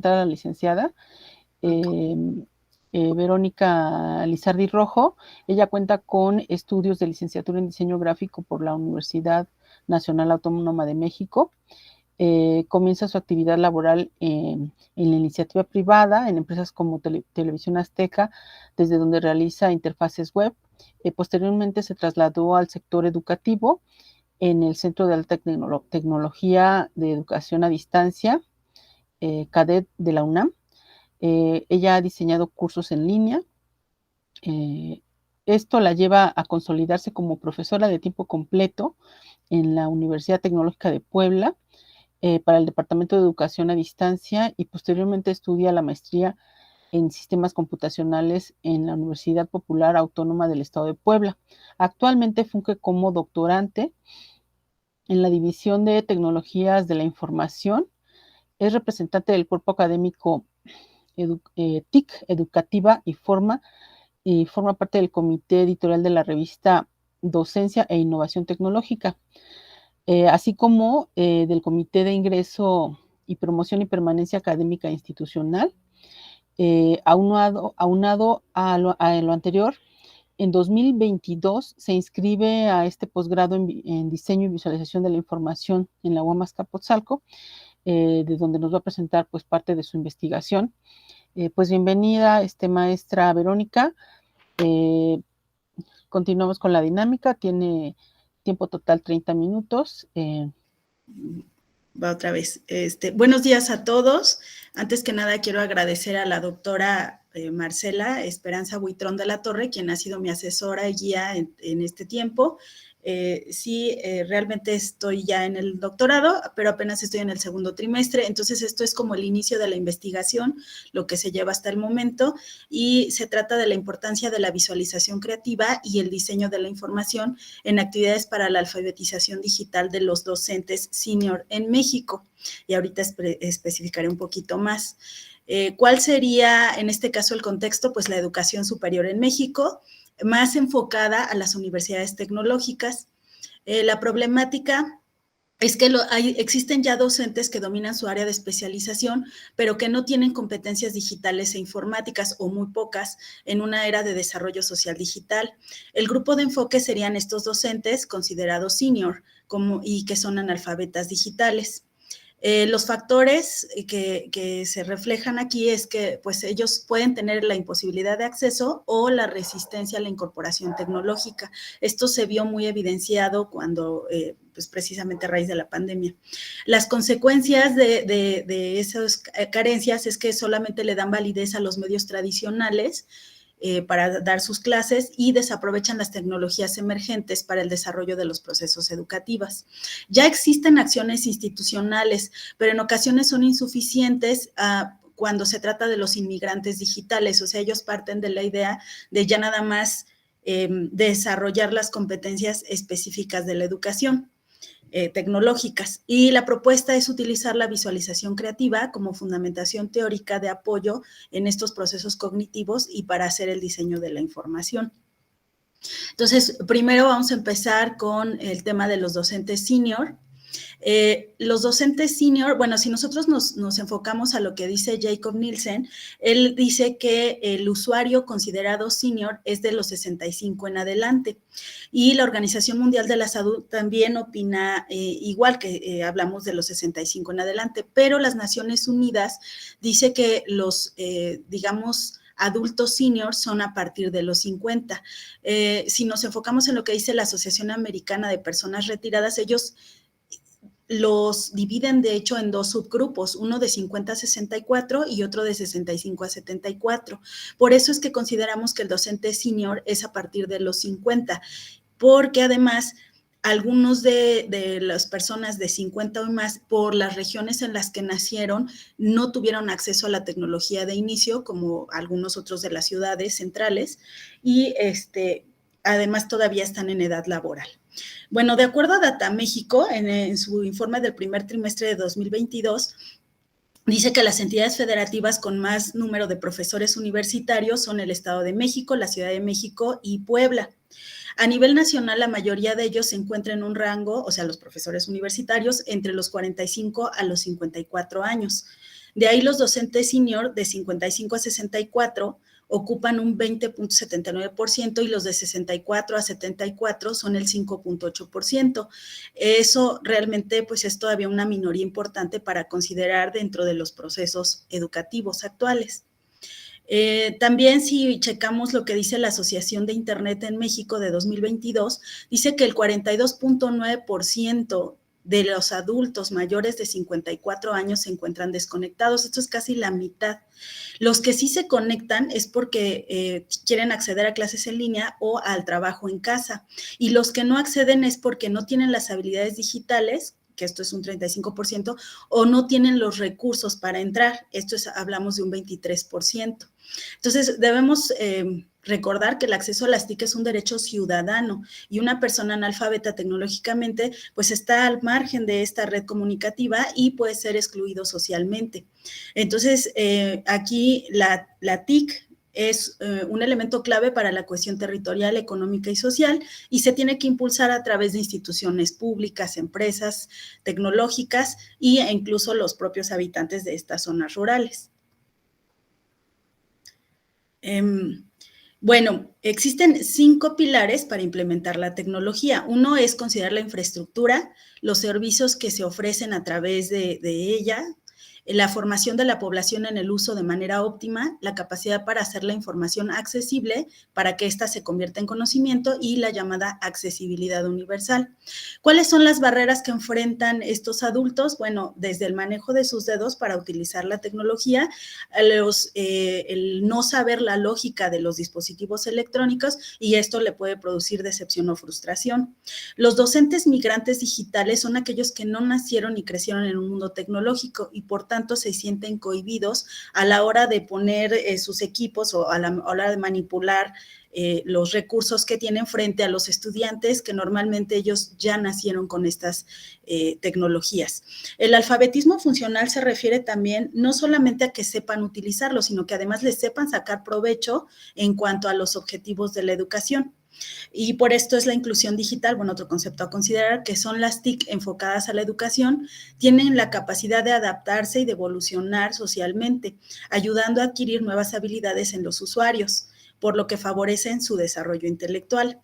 a la licenciada Verónica Lizardi Rojo. Ella cuenta con estudios de licenciatura en diseño gráfico por la Universidad Nacional Autónoma de México. Comienza su actividad laboral en la iniciativa privada, en empresas como Televisión Azteca, desde donde realiza interfaces web. Posteriormente se trasladó al sector educativo en el Centro de Alta Tecnología de Educación a Distancia, CADET de la UNAM. Ella ha diseñado cursos en línea. Esto la lleva a consolidarse como profesora de tiempo completo en la Universidad Tecnológica de Puebla, para el Departamento de Educación a Distancia, y posteriormente estudia la maestría en Sistemas Computacionales en la Universidad Popular Autónoma del Estado de Puebla. Actualmente funge como doctorante en la División de Tecnologías de la Información. Es representante del cuerpo académico TIC Educativa y forma parte del comité editorial de la revista Docencia e Innovación Tecnológica, así como del Comité de Ingreso y Promoción y Permanencia Académica Institucional. Aunado a lo anterior, en 2022 se inscribe a este posgrado en Diseño y Visualización de la Información en la UAM Azcapotzalco, de donde nos va a presentar pues parte de su investigación. Pues bienvenida, maestra Verónica. Continuamos con la dinámica. Tiene tiempo total 30 minutos. Va otra vez. Buenos días a todos. Antes que nada quiero agradecer a la doctora Marcela Esperanza Buitrón de la Torre, quien ha sido mi asesora y guía en este tiempo. Realmente estoy ya en el doctorado, pero apenas estoy en el segundo trimestre, entonces esto es como el inicio de la investigación, lo que se lleva hasta el momento, y se trata de la importancia de la visualización creativa y el diseño de la información en actividades para la alfabetización digital de los docentes senior en México, y ahorita especificaré un poquito más. ¿Cuál sería en este caso el contexto? Pues la educación superior en México, más enfocada a las universidades tecnológicas. La problemática es que existen ya docentes que dominan su área de especialización, pero que no tienen competencias digitales e informáticas, o muy pocas, en una era de desarrollo social digital. El grupo de enfoque serían estos docentes considerados senior y que son analfabetas digitales. Los factores que se reflejan aquí es que pues, ellos pueden tener la imposibilidad de acceso o la resistencia a la incorporación tecnológica. Esto se vio muy evidenciado cuando, pues precisamente a raíz de la pandemia. Las consecuencias de esas carencias es que solamente le dan validez a los medios tradicionales para dar sus clases, y desaprovechan las tecnologías emergentes para el desarrollo de los procesos educativos. Ya existen acciones institucionales, pero en ocasiones son insuficientes cuando se trata de los inmigrantes digitales. O sea, ellos parten de la idea de ya nada más desarrollar las competencias específicas de la educación. Tecnológicas, y la propuesta es utilizar la visualización creativa como fundamentación teórica de apoyo en estos procesos cognitivos y para hacer el diseño de la información. Entonces, primero vamos a empezar con el tema de los docentes senior. Los docentes senior, bueno, si nosotros nos enfocamos a lo que dice Jacob Nielsen, él dice que el usuario considerado senior es de los 65 en adelante, y la Organización Mundial de la Salud también opina igual, que hablamos de los 65 en adelante, pero las Naciones Unidas dice que los, digamos, adultos seniors son a partir de los 50. Si nos enfocamos en lo que dice la Asociación Americana de Personas Retiradas, ellos los dividen de hecho en dos subgrupos, uno de 50 a 64 y otro de 65 a 74. Por eso es que consideramos que el docente senior es a partir de los 50, porque además algunos de las personas de 50 o más, por las regiones en las que nacieron, no tuvieron acceso a la tecnología de inicio, como algunos otros de las ciudades centrales, y además todavía están en edad laboral. Bueno, de acuerdo a Data México, en su informe del primer trimestre de 2022, dice que las entidades federativas con más número de profesores universitarios son el Estado de México, la Ciudad de México y Puebla. A nivel nacional, la mayoría de ellos se encuentra en un rango, o sea, los profesores universitarios, entre los 45 a los 54 años. De ahí los docentes senior de 55 a 64 ocupan un 20.79% y los de 64 a 74 son el 5.8%. Eso realmente pues es todavía una minoría importante para considerar dentro de los procesos educativos actuales. También si checamos lo que dice la Asociación de Internet en México de 2022, dice que el 42.9% de los adultos mayores de 54 años se encuentran desconectados. Esto es casi la mitad. Los que sí se conectan es porque quieren acceder a clases en línea o al trabajo en casa. Y los que no acceden es porque no tienen las habilidades digitales, que esto es un 35%, o no tienen los recursos para entrar. Esto es, hablamos de un 23%. Entonces, debemos recordar que el acceso a las TIC es un derecho ciudadano y una persona analfabeta tecnológicamente pues está al margen de esta red comunicativa y puede ser excluido socialmente. Entonces, aquí la TIC es un elemento clave para la cohesión territorial, económica y social y se tiene que impulsar a través de instituciones públicas, empresas tecnológicas e incluso los propios habitantes de estas zonas rurales. Bueno, existen 5 pilares para implementar la tecnología. Uno es considerar la infraestructura, los servicios que se ofrecen a través de ella, la formación de la población en el uso de manera óptima, la capacidad para hacer la información accesible para que ésta se convierta en conocimiento y la llamada accesibilidad universal. ¿Cuáles son las barreras que enfrentan estos adultos? Bueno, desde el manejo de sus dedos para utilizar la tecnología, el no saber la lógica de los dispositivos electrónicos y esto le puede producir decepción o frustración. Los docentes migrantes digitales son aquellos que no nacieron y crecieron en un mundo tecnológico y por tanto se sienten cohibidos a la hora de poner sus equipos o a la hora de manipular los recursos que tienen frente a los estudiantes que normalmente ellos ya nacieron con estas tecnologías. El alfabetismo funcional se refiere también no solamente a que sepan utilizarlo, sino que además les sepan sacar provecho en cuanto a los objetivos de la educación. Y por esto es la inclusión digital, bueno, otro concepto a considerar, que son las TIC enfocadas a la educación, tienen la capacidad de adaptarse y de evolucionar socialmente, ayudando a adquirir nuevas habilidades en los usuarios, por lo que favorecen su desarrollo intelectual.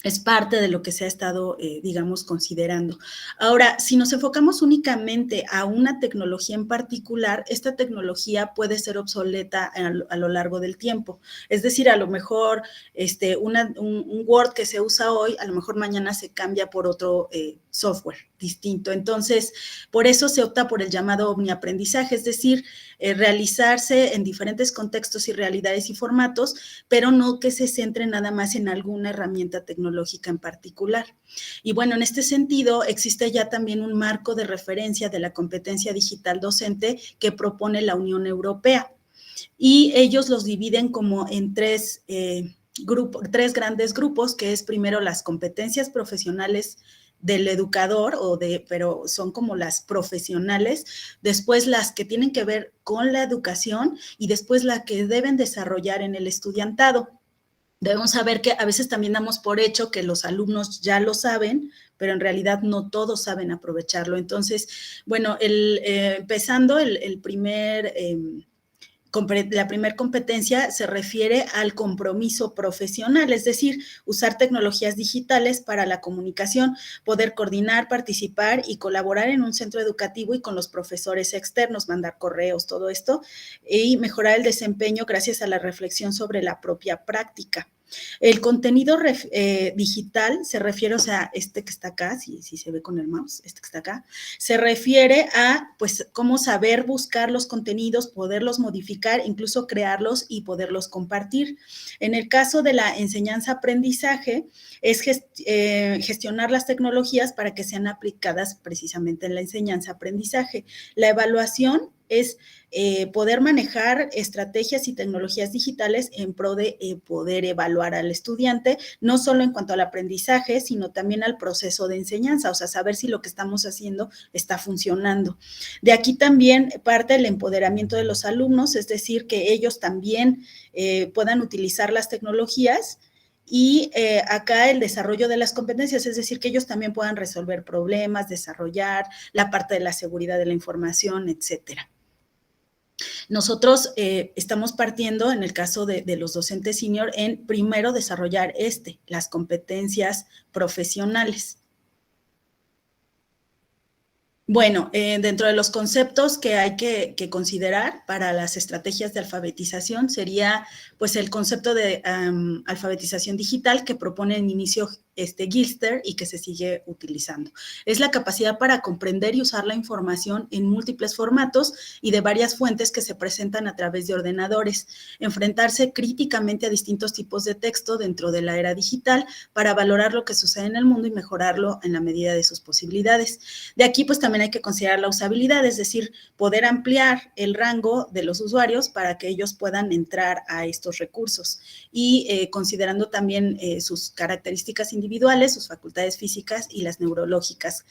Es parte de lo que se ha estado, digamos, considerando. Ahora, si nos enfocamos únicamente a una tecnología en particular, esta tecnología puede ser obsoleta a lo largo del tiempo. Es decir, a lo mejor un Word que se usa hoy, a lo mejor mañana se cambia por otro software distinto. Entonces, por eso se opta por el llamado omniaprendizaje, es decir, realizarse en diferentes contextos y realidades y formatos, pero no que se centre nada más en alguna herramienta tecnológica en particular. Y bueno, en este sentido, existe ya también un marco de referencia de la competencia digital docente que propone la Unión Europea. Y ellos los dividen como en tres grandes grupos, que es primero las competencias profesionales del educador, pero son como las profesionales, después las que tienen que ver con la educación y después la que deben desarrollar en el estudiantado. Debemos saber que a veces también damos por hecho que los alumnos ya lo saben, pero en realidad no todos saben aprovecharlo. Entonces, bueno, empezando el primer... La primera competencia se refiere al compromiso profesional, es decir, usar tecnologías digitales para la comunicación, poder coordinar, participar y colaborar en un centro educativo y con los profesores externos, mandar correos, todo esto, y mejorar el desempeño gracias a la reflexión sobre la propia práctica. El contenido digital se refiere, o sea, este que está acá, si se ve con el mouse, este que está acá, se refiere a, pues, cómo saber buscar los contenidos, poderlos modificar, incluso crearlos y poderlos compartir. En el caso de la enseñanza-aprendizaje, es gestionar las tecnologías para que sean aplicadas precisamente en la enseñanza-aprendizaje. La evaluación es poder manejar estrategias y tecnologías digitales en pro de poder evaluar al estudiante, no solo en cuanto al aprendizaje, sino también al proceso de enseñanza, o sea, saber si lo que estamos haciendo está funcionando. De aquí también parte el empoderamiento de los alumnos, es decir, que ellos también puedan utilizar las tecnologías y acá el desarrollo de las competencias, es decir, que ellos también puedan resolver problemas, desarrollar la parte de la seguridad de la información, etcétera. Nosotros estamos partiendo, en el caso de los docentes senior, en primero desarrollar las competencias profesionales. Bueno, dentro de los conceptos que hay que considerar para las estrategias de alfabetización sería pues el concepto de alfabetización digital que propone en inicio Gilster y que se sigue utilizando. Es la capacidad para comprender y usar la información en múltiples formatos y de varias fuentes que se presentan a través de ordenadores, enfrentarse críticamente a distintos tipos de texto dentro de la era digital para valorar lo que sucede en el mundo y mejorarlo en la medida de sus posibilidades. De aquí pues también hay que considerar la usabilidad, es decir, poder ampliar el rango de los usuarios para que ellos puedan entrar a estos recursos y considerando también sus características individuales, sus facultades físicas y las neurológicas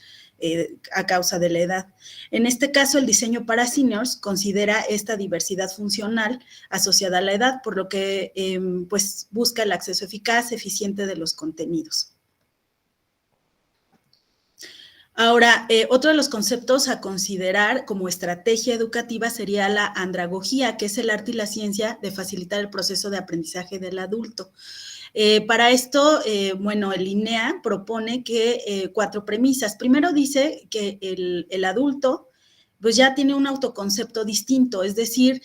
a causa de la edad. En este caso, el diseño para seniors considera esta diversidad funcional asociada a la edad, por lo que pues busca el acceso eficaz, eficiente de los contenidos. Ahora, otro de los conceptos a considerar como estrategia educativa sería la andragogía, que es el arte y la ciencia de facilitar el proceso de aprendizaje del adulto. Para esto, bueno, el INEA propone que 4 premisas. Primero dice que el adulto pues ya tiene un autoconcepto distinto, es decir,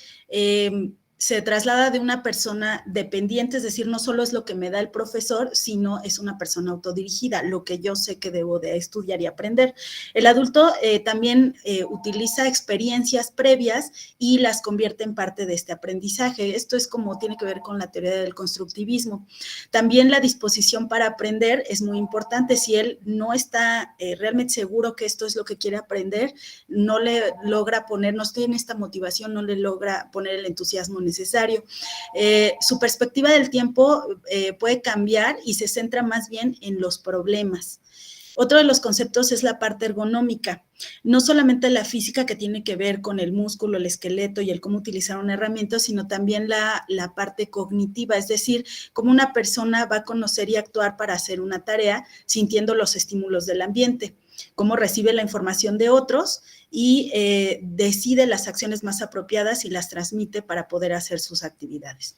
se traslada de una persona dependiente, es decir, no solo es lo que me da el profesor, sino es una persona autodirigida, lo que yo sé que debo de estudiar y aprender. El adulto también utiliza experiencias previas y las convierte en parte de este aprendizaje. Esto es como tiene que ver con la teoría del constructivismo. También la disposición para aprender es muy importante. Si él no está realmente seguro que esto es lo que quiere aprender, no le logra poner, no tiene esta motivación, no le logra poner el entusiasmo necesario. Su perspectiva del tiempo puede cambiar y se centra más bien en los problemas. Otro de los conceptos es la parte ergonómica, no solamente la física que tiene que ver con el músculo, el esqueleto y el cómo utilizar una herramienta, sino también la parte cognitiva, es decir, cómo una persona va a conocer y actuar para hacer una tarea sintiendo los estímulos del ambiente, cómo recibe la información de otros y decide las acciones más apropiadas y las transmite para poder hacer sus actividades.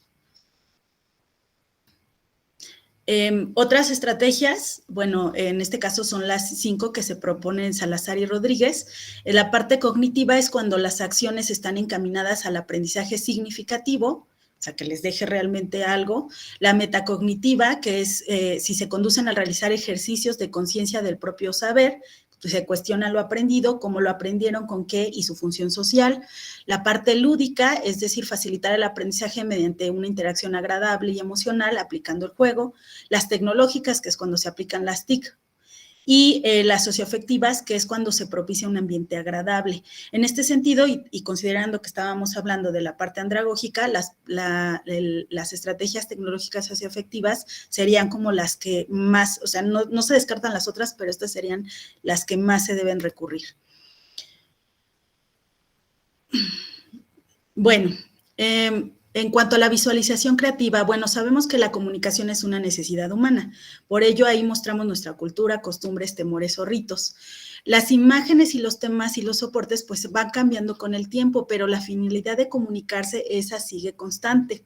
Otras estrategias, bueno, en este caso son las 5 que se proponen Salazar y Rodríguez. La parte cognitiva es cuando las acciones están encaminadas al aprendizaje significativo, o sea, que les deje realmente algo. La metacognitiva, que es si se conducen al realizar ejercicios de conciencia del propio saber, se cuestiona lo aprendido, cómo lo aprendieron, con qué y su función social. La parte lúdica, es decir, facilitar el aprendizaje mediante una interacción agradable y emocional aplicando el juego. Las tecnológicas, que es cuando se aplican las TIC. Y las socioafectivas, que es cuando se propicia un ambiente agradable. En este sentido, y considerando que estábamos hablando de la parte andragógica, las estrategias tecnológicas socioafectivas serían como las que más, o sea, no se descartan las otras, pero estas serían las que más se deben recurrir. Bueno, en cuanto a la visualización creativa, bueno, sabemos que la comunicación es una necesidad humana. Por ello, ahí mostramos nuestra cultura, costumbres, temores o ritos. Las imágenes y los temas y los soportes pues van cambiando con el tiempo, pero la finalidad de comunicarse, esa sigue constante.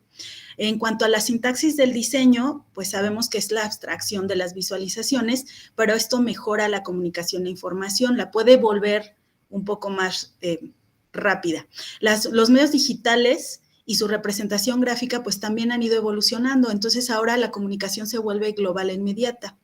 En cuanto a la sintaxis del diseño, pues sabemos que es la abstracción de las visualizaciones, pero esto mejora la comunicación e información, la puede volver un poco más rápida. Los medios digitales y su representación gráfica pues también han ido evolucionando, entonces ahora la comunicación se vuelve global e inmediata.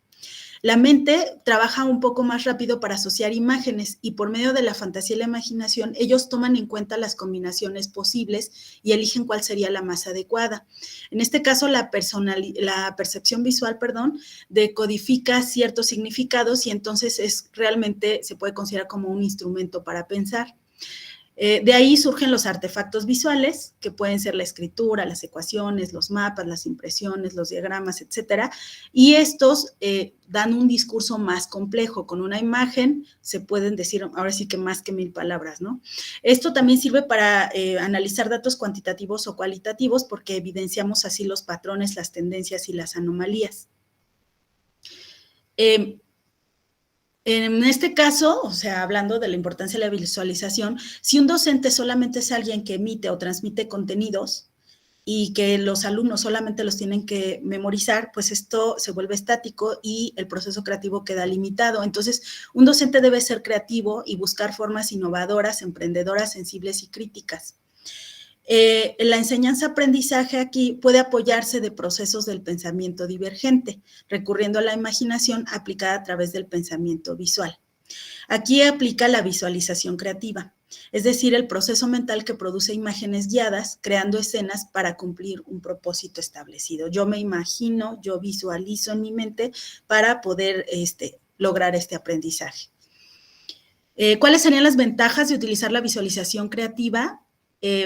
La mente trabaja un poco más rápido para asociar imágenes y por medio de la fantasía y la imaginación ellos toman en cuenta las combinaciones posibles y eligen cuál sería la más adecuada. En este caso la percepción visual, decodifica ciertos significados y entonces realmente se puede considerar como un instrumento para pensar. De ahí surgen los artefactos visuales, que pueden ser la escritura, las ecuaciones, los mapas, las impresiones, los diagramas, etcétera, y estos dan un discurso más complejo. Con una imagen se pueden decir, ahora sí que más que 1000 palabras, ¿no? Esto también sirve para analizar datos cuantitativos o cualitativos, porque evidenciamos así los patrones, las tendencias y las anomalías. En este caso, o sea, hablando de la importancia de la visualización, si un docente solamente es alguien que emite o transmite contenidos y que los alumnos solamente los tienen que memorizar, pues esto se vuelve estático y el proceso creativo queda limitado. Entonces, un docente debe ser creativo y buscar formas innovadoras, emprendedoras, sensibles y críticas. La enseñanza-aprendizaje aquí puede apoyarse de procesos del pensamiento divergente, recurriendo a la imaginación aplicada a través del pensamiento visual. Aquí aplica la visualización creativa, es decir, el proceso mental que produce imágenes guiadas, creando escenas para cumplir un propósito establecido. Yo me imagino, yo visualizo en mi mente para poder lograr este aprendizaje. ¿Cuáles serían las ventajas de utilizar la visualización creativa?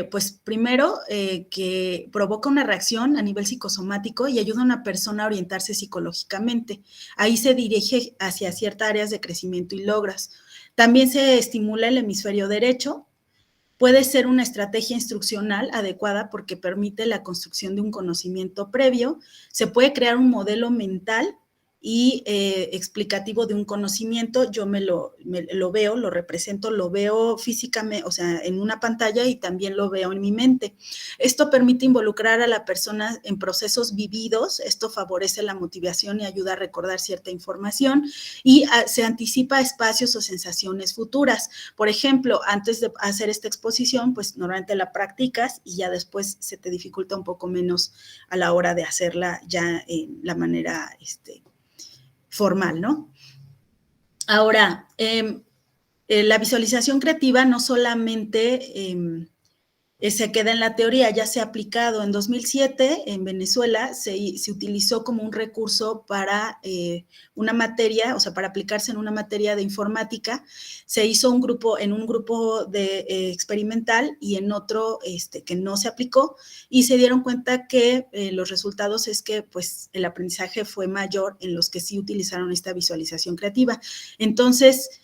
Pues primero, que provoca una reacción a nivel psicosomático y ayuda a una persona a orientarse psicológicamente. Ahí se dirige hacia ciertas áreas de crecimiento y logros. También se estimula el hemisferio derecho. Puede ser una estrategia instruccional adecuada porque permite la construcción de un conocimiento previo. Se puede crear un modelo mental y explicativo de un conocimiento. Yo me lo veo, lo represento, lo veo físicamente, o sea, en una pantalla, y también lo veo en mi mente. Esto permite involucrar a la persona en procesos vividos. Esto favorece la motivación y ayuda a recordar cierta información, y se anticipa espacios o sensaciones futuras. Por ejemplo, antes de hacer esta exposición, pues normalmente la practicas y ya después se te dificulta un poco menos a la hora de hacerla ya en la manera formal, ¿no? Ahora, la visualización creativa no solamente se queda en la teoría, ya se ha aplicado. En 2007, en Venezuela, se utilizó como un recurso para una materia, o sea, para aplicarse en una materia de informática. Se hizo en un grupo de experimental y en otro que no se aplicó, y se dieron cuenta que los resultados es que pues el aprendizaje fue mayor en los que sí utilizaron esta visualización creativa. Entonces,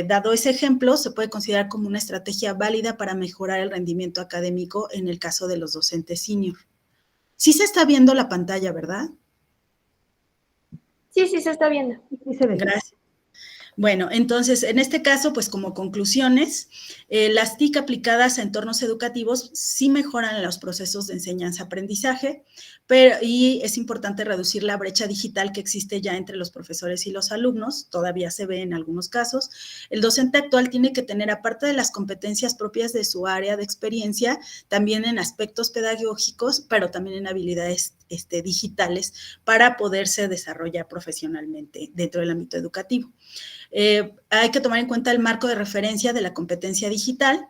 dado ese ejemplo, se puede considerar como una estrategia válida para mejorar el rendimiento académico en el caso de los docentes senior. Sí se está viendo la pantalla, ¿verdad? Sí, sí se está viendo. Sí se ve. Gracias. Bueno, entonces, en este caso, pues como conclusiones, las TIC aplicadas a entornos educativos sí mejoran los procesos de enseñanza-aprendizaje, y es importante reducir la brecha digital que existe ya entre los profesores y los alumnos. Todavía se ve en algunos casos. El docente actual tiene que tener, aparte de las competencias propias de su área de experiencia, también en aspectos pedagógicos, pero también en habilidades digitales para poderse desarrollar profesionalmente dentro del ámbito educativo. Hay que tomar en cuenta el marco de referencia de la competencia digital,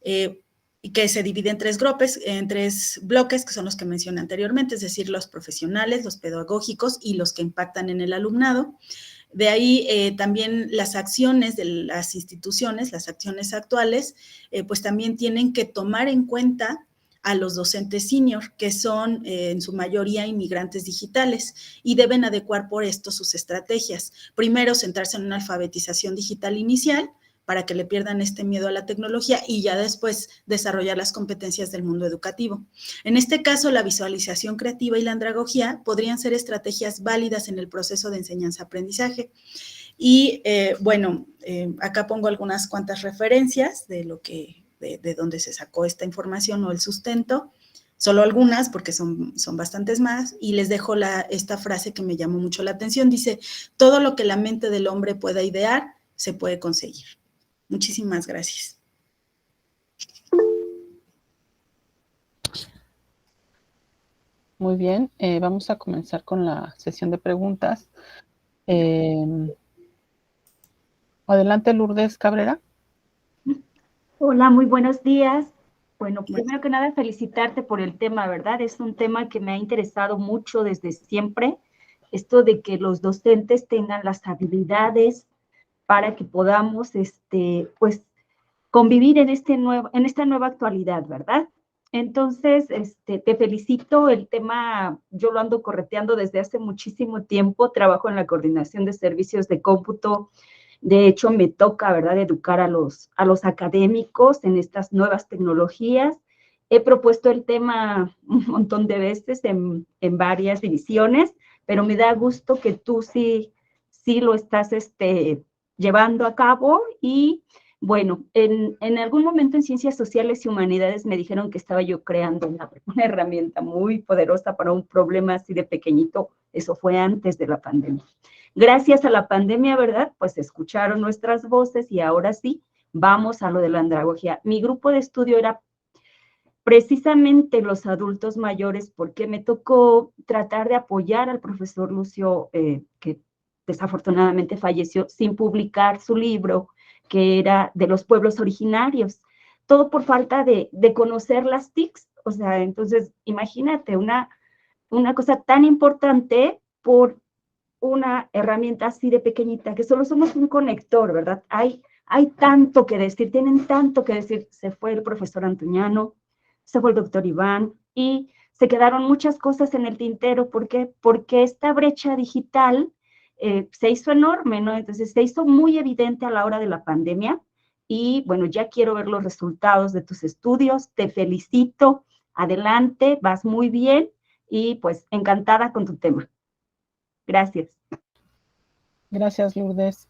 que se divide en tres bloques, que son los que mencioné anteriormente, es decir, los profesionales, los pedagógicos y los que impactan en el alumnado. De ahí también las acciones de las instituciones, las acciones actuales, pues también tienen que tomar en cuenta a los docentes senior, que son en su mayoría inmigrantes digitales, y deben adecuar por esto sus estrategias. Primero, centrarse en una alfabetización digital inicial para que le pierdan este miedo a la tecnología, y ya después desarrollar las competencias del mundo educativo. En este caso, la visualización creativa y la andragogía podrían ser estrategias válidas en el proceso de enseñanza-aprendizaje. Y acá pongo algunas cuantas referencias de lo que de dónde se sacó esta información o el sustento, solo algunas porque son bastantes más, y les dejo esta frase que me llamó mucho la atención. Dice: todo lo que la mente del hombre pueda idear se puede conseguir. Muchísimas gracias. Muy bien, vamos a comenzar con la sesión de preguntas. Adelante, Lourdes Cabrera. Hola, muy buenos días. Bueno, primero que nada, felicitarte por el tema, ¿verdad? Es un tema que me ha interesado mucho desde siempre, esto de que los docentes tengan las habilidades para que podamos, pues, convivir en, en esta nueva actualidad, ¿verdad? Entonces, te felicito, el tema yo lo ando correteando desde hace muchísimo tiempo, trabajo en la coordinación de servicios de cómputo, de hecho me toca, ¿verdad?, educar a los académicos en estas nuevas tecnologías. He propuesto el tema un montón de veces en varias divisiones, pero me da gusto que tú sí lo estás llevando a cabo. Y bueno, en algún momento en Ciencias Sociales y Humanidades me dijeron que estaba yo creando una herramienta muy poderosa para un problema así de pequeñito. Eso fue antes de la pandemia. Gracias a la pandemia, ¿verdad? Pues escucharon nuestras voces y ahora sí, vamos a lo de la andragogía. Mi grupo de estudio era precisamente los adultos mayores, porque me tocó tratar de apoyar al profesor Lucio, que desafortunadamente falleció sin publicar su libro, que era de los pueblos originarios. Todo por falta de conocer las TICs. O sea, entonces, imagínate una cosa tan importante por una herramienta así de pequeñita, que solo somos un conector, ¿verdad? Hay tanto que decir, tienen tanto que decir. Se fue el profesor Antuñano, se fue el doctor Iván, y se quedaron muchas cosas en el tintero. ¿Por qué? Porque esta brecha digital se hizo enorme, ¿no? Entonces se hizo muy evidente a la hora de la pandemia, y bueno, ya quiero ver los resultados de tus estudios. Te felicito, adelante, vas muy bien, y pues encantada con tu tema. Gracias. Gracias, Lourdes.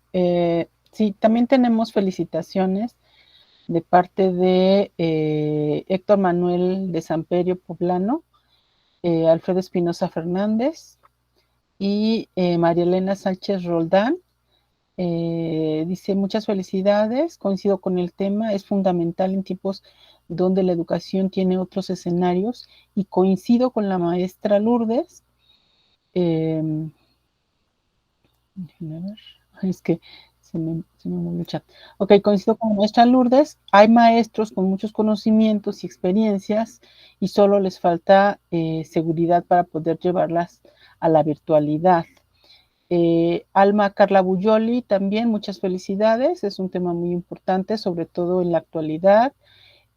Sí, también tenemos felicitaciones de parte de Héctor Manuel de Samperio Poblano, Alfredo Espinosa Fernández y María Elena Sánchez Roldán. Dice: muchas felicidades, coincido con el tema, es fundamental en tiempos donde la educación tiene otros escenarios, y coincido con la maestra Lourdes. Es que se me movió el chat. Ok, coincido con la maestra Lourdes. Hay maestros con muchos conocimientos y experiencias, y solo les falta seguridad para poder llevarlas a la virtualidad. Alma Carla Buyoli, también muchas felicidades. Es un tema muy importante, sobre todo en la actualidad.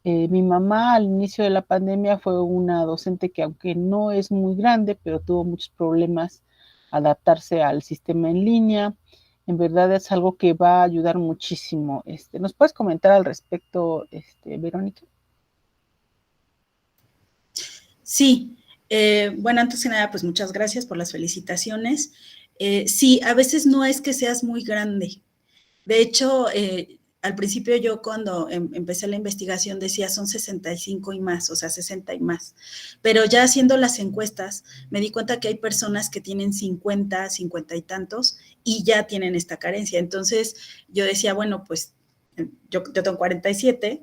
Mi mamá al inicio de la pandemia fue una docente que, aunque no es muy grande, pero tuvo muchos problemas adaptarse al sistema en línea. En verdad es algo que va a ayudar muchísimo. ¿Nos puedes comentar al respecto, Verónica? Sí, bueno, antes que nada, pues muchas gracias por las felicitaciones. Sí, a veces no es que seas muy grande. De hecho, al principio yo cuando empecé la investigación decía son 65 y más, o sea, 60 y más. Pero ya haciendo las encuestas me di cuenta que hay personas que tienen 50, 50 y tantos y ya tienen esta carencia. Entonces yo decía, bueno, pues yo tengo 47,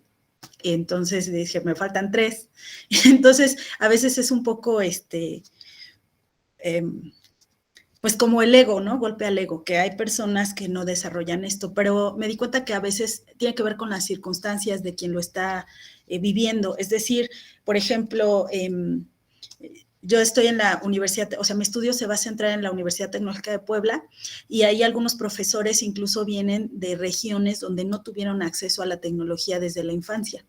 entonces dije, me faltan 3. Entonces a veces es un poco pues como el ego, ¿no? Golpe al ego, que hay personas que no desarrollan esto, pero me di cuenta que a veces tiene que ver con las circunstancias de quien lo está viviendo. Es decir, por ejemplo, yo estoy en la universidad, o sea, mi estudio se va a centrar en la Universidad Tecnológica de Puebla, y ahí algunos profesores incluso vienen de regiones donde no tuvieron acceso a la tecnología desde la infancia,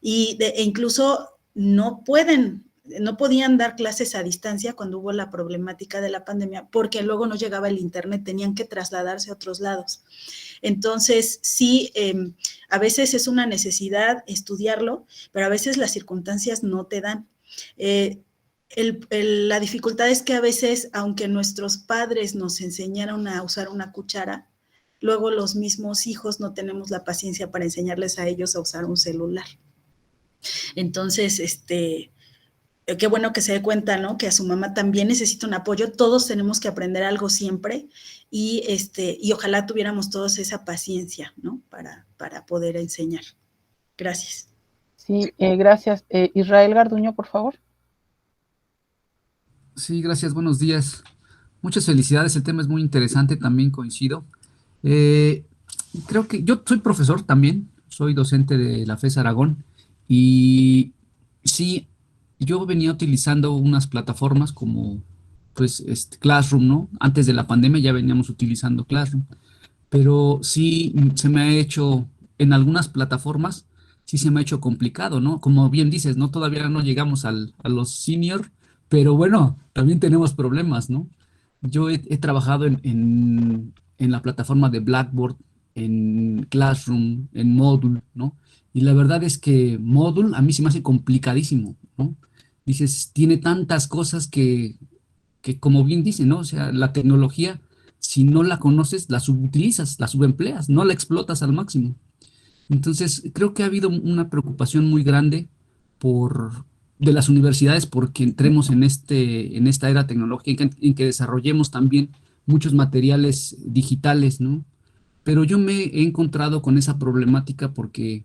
e incluso no podían dar clases a distancia cuando hubo la problemática de la pandemia, porque luego no llegaba el internet, tenían que trasladarse a otros lados. Entonces, sí, a veces es una necesidad estudiarlo, pero a veces las circunstancias no te dan. La dificultad es que a veces, aunque nuestros padres nos enseñaron a usar una cuchara, luego los mismos hijos no tenemos la paciencia para enseñarles a ellos a usar un celular. Entonces, qué bueno que se dé cuenta, ¿no? Que a su mamá también necesita un apoyo. Todos tenemos que aprender algo siempre, y ojalá tuviéramos todos esa paciencia, ¿no? Para poder enseñar. Gracias. Sí, gracias. Israel Garduño, por favor. Sí, gracias, buenos días. Muchas felicidades, el tema es muy interesante, también coincido. Creo que yo soy profesor también, soy docente de la FES Aragón, y sí, yo venía utilizando unas plataformas como pues Classroom, ¿no? Antes de la pandemia ya veníamos utilizando Classroom, pero sí se me ha hecho en algunas plataformas sí se me ha hecho complicado, ¿no? Como bien dices, ¿no? Todavía no llegamos a los senior, pero bueno, también tenemos problemas, ¿no? Yo he trabajado en la plataforma de Blackboard, en Classroom, en Moodle, ¿no? Y la verdad es que Moodle a mí se me hace complicadísimo, ¿no? Dices, tiene tantas cosas que como bien dice, ¿no? O sea, la tecnología, si no la conoces, la subutilizas, la subempleas, no la explotas al máximo. Entonces, creo que ha habido una preocupación muy grande de las universidades porque entremos en esta era tecnológica, en que desarrollemos también muchos materiales digitales, ¿no? Pero yo me he encontrado con esa problemática porque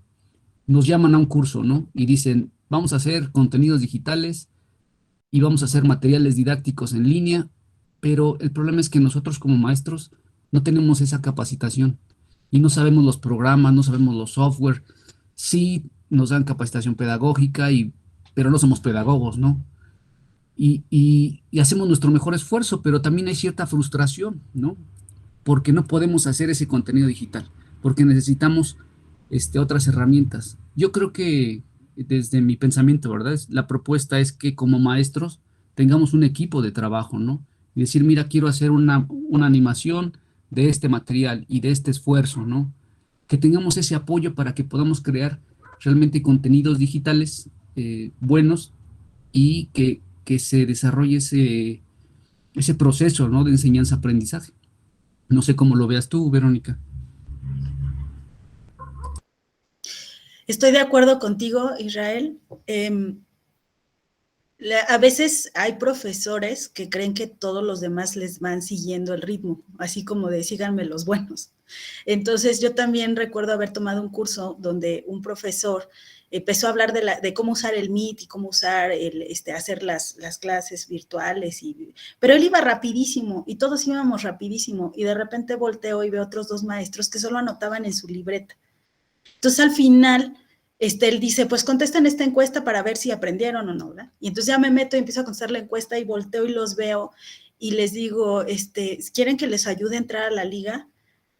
nos llaman a un curso, ¿no? Y dicen, vamos a hacer contenidos digitales y vamos a hacer materiales didácticos en línea, pero el problema es que nosotros como maestros no tenemos esa capacitación y no sabemos los programas, no sabemos los software. Sí nos dan capacitación pedagógica, pero no somos pedagogos, ¿no? Y hacemos nuestro mejor esfuerzo, pero también hay cierta frustración, ¿no? Porque no podemos hacer ese contenido digital, porque necesitamos otras herramientas. Yo creo que desde mi pensamiento, ¿verdad? La propuesta es que como maestros tengamos un equipo de trabajo, ¿no? Y decir, mira, quiero hacer una animación de este material y de este esfuerzo, ¿no? Que tengamos ese apoyo para que podamos crear realmente contenidos digitales buenos y que se desarrolle ese proceso, ¿no? De enseñanza-aprendizaje. No sé cómo lo veas tú, Verónica. Estoy de acuerdo contigo, Israel. A veces hay profesores que creen que todos los demás les van siguiendo el ritmo, así como de síganme los buenos. Entonces, yo también recuerdo haber tomado un curso donde un profesor empezó a hablar de cómo usar el Meet y cómo usar hacer las clases virtuales, pero él iba rapidísimo y todos íbamos rapidísimo y de repente volteo y veo otros dos maestros que solo anotaban en su libreta. Entonces, al final, él dice, pues contesten esta encuesta para ver si aprendieron o no, ¿verdad? Y entonces ya me meto y empiezo a contestar la encuesta y volteo y los veo y les digo, ¿quieren que les ayude a entrar a la liga?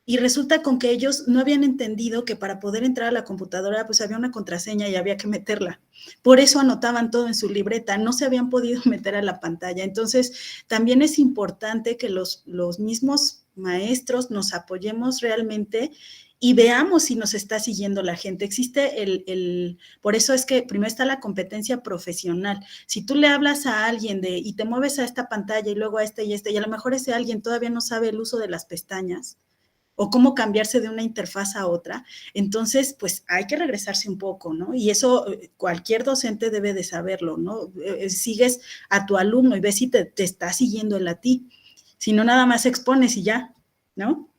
Y resulta con que ellos no habían entendido que para poder entrar a la computadora, pues había una contraseña y había que meterla. Por eso anotaban todo en su libreta, no se habían podido meter a la pantalla. Entonces, también es importante que los mismos maestros nos apoyemos realmente y veamos si nos está siguiendo la gente. Existe por eso es que primero está la competencia profesional. Si tú le hablas a alguien y te mueves a esta pantalla y luego a y a lo mejor ese alguien todavía no sabe el uso de las pestañas, o cómo cambiarse de una interfaz a otra, entonces, pues hay que regresarse un poco, ¿no? Y eso cualquier docente debe de saberlo, ¿no? Sigues a tu alumno y ves si te está siguiendo él a ti, si no nada más expones y ya, ¿no?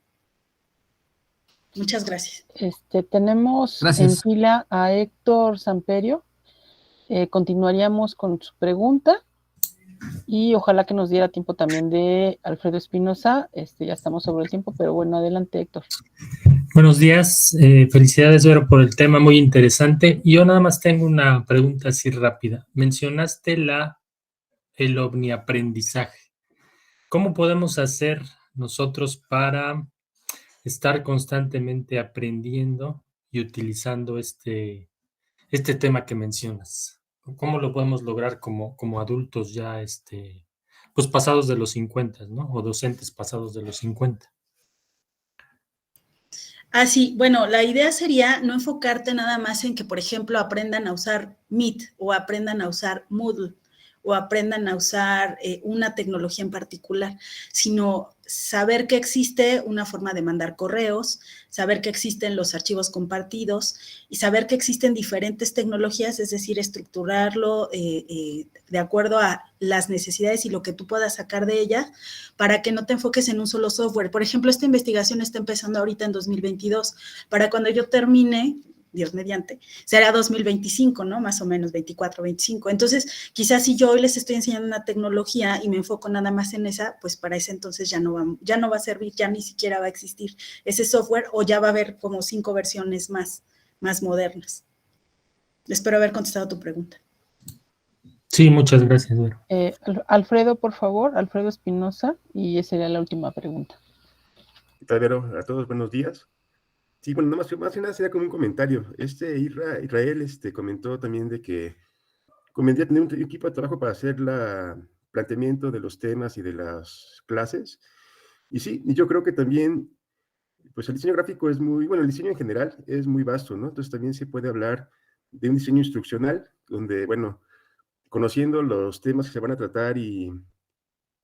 Muchas gracias. Tenemos en fila a Héctor Samperio. Continuaríamos con su pregunta y ojalá que nos diera tiempo también de Alfredo Espinosa. Ya estamos sobre el tiempo, pero bueno, adelante, Héctor. Buenos días, felicidades, Vero, por el tema muy interesante. Yo nada más tengo una pregunta así rápida. Mencionaste el omniaprendizaje. ¿Cómo podemos hacer nosotros para estar constantemente aprendiendo y utilizando este tema que mencionas? ¿Cómo lo podemos lograr como adultos ya, pues pasados de los 50, ¿no? O docentes pasados de los 50. Sí, bueno, la idea sería no enfocarte nada más en que, por ejemplo, aprendan a usar Meet o aprendan a usar Moodle o aprendan a usar una tecnología en particular, sino saber que existe una forma de mandar correos, saber que existen los archivos compartidos y saber que existen diferentes tecnologías, es decir, estructurarlo de acuerdo a las necesidades y lo que tú puedas sacar de ellas para que no te enfoques en un solo software. Por ejemplo, esta investigación está empezando ahorita en 2022. Para cuando yo termine, Dios mediante, será 2025, ¿no? Más o menos 24, 25. Entonces, quizás si yo hoy les estoy enseñando una tecnología y me enfoco nada más en esa, pues para ese entonces ya no va a servir, ya ni siquiera va a existir ese software o ya va a haber como 5 versiones más modernas. Espero haber contestado tu pregunta. Sí, muchas gracias, Vero. Alfredo, por favor, Alfredo Espinosa, y esa sería la última pregunta. ¿Qué tal, Vero? A todos, buenos días. Sí, bueno, más que nada sería como un comentario. Israel comentó también de que convendría tener un equipo de trabajo para hacer el planteamiento de los temas y de las clases. Y sí, y yo creo que también, pues el diseño gráfico es muy, bueno, el diseño en general es muy vasto, ¿no? Entonces también se puede hablar de un diseño instruccional, donde, bueno, conociendo los temas que se van a tratar y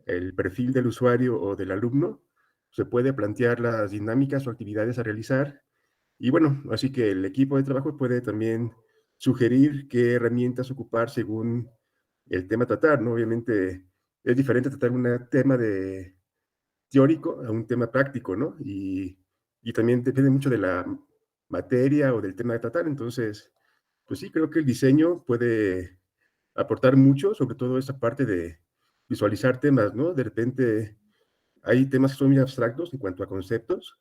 el perfil del usuario o del alumno, se puede plantear las dinámicas o actividades a realizar. Y bueno, así que el equipo de trabajo puede también sugerir qué herramientas ocupar según el tema a tratar, ¿no? Obviamente es diferente tratar un tema de teórico a un tema práctico, ¿no? Y también depende mucho de la materia o del tema de tratar. Entonces, pues sí, creo que el diseño puede aportar mucho, sobre todo esa parte de visualizar temas, ¿no? De repente hay temas que son muy abstractos en cuanto a conceptos,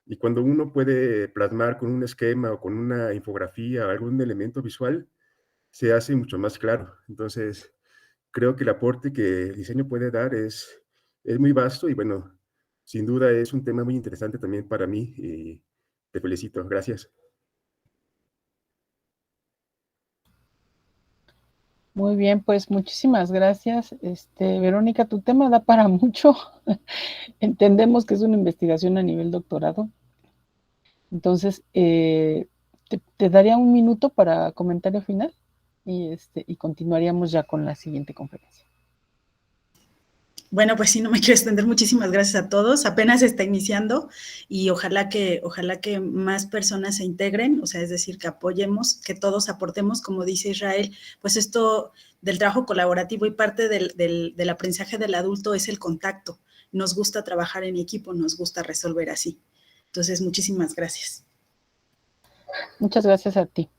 y cuando uno puede plasmar con un esquema o con una infografía o algún elemento visual, se hace mucho más claro. Entonces, creo que el aporte que el diseño puede dar es muy vasto y bueno, sin duda es un tema muy interesante también para mí y te felicito. Gracias. Muy bien, pues muchísimas gracias. Verónica, tu tema da para mucho. Entendemos que es una investigación a nivel doctorado. Entonces, te daría un minuto para comentario final y continuaríamos ya con la siguiente conferencia. Bueno, pues sí, no me quiero extender. Muchísimas gracias a todos. Apenas está iniciando y ojalá que más personas se integren, o sea, es decir, que apoyemos, que todos aportemos, como dice Israel, pues esto del trabajo colaborativo y parte del aprendizaje del adulto es el contacto. Nos gusta trabajar en equipo, nos gusta resolver así. Entonces, muchísimas gracias. Muchas gracias a ti.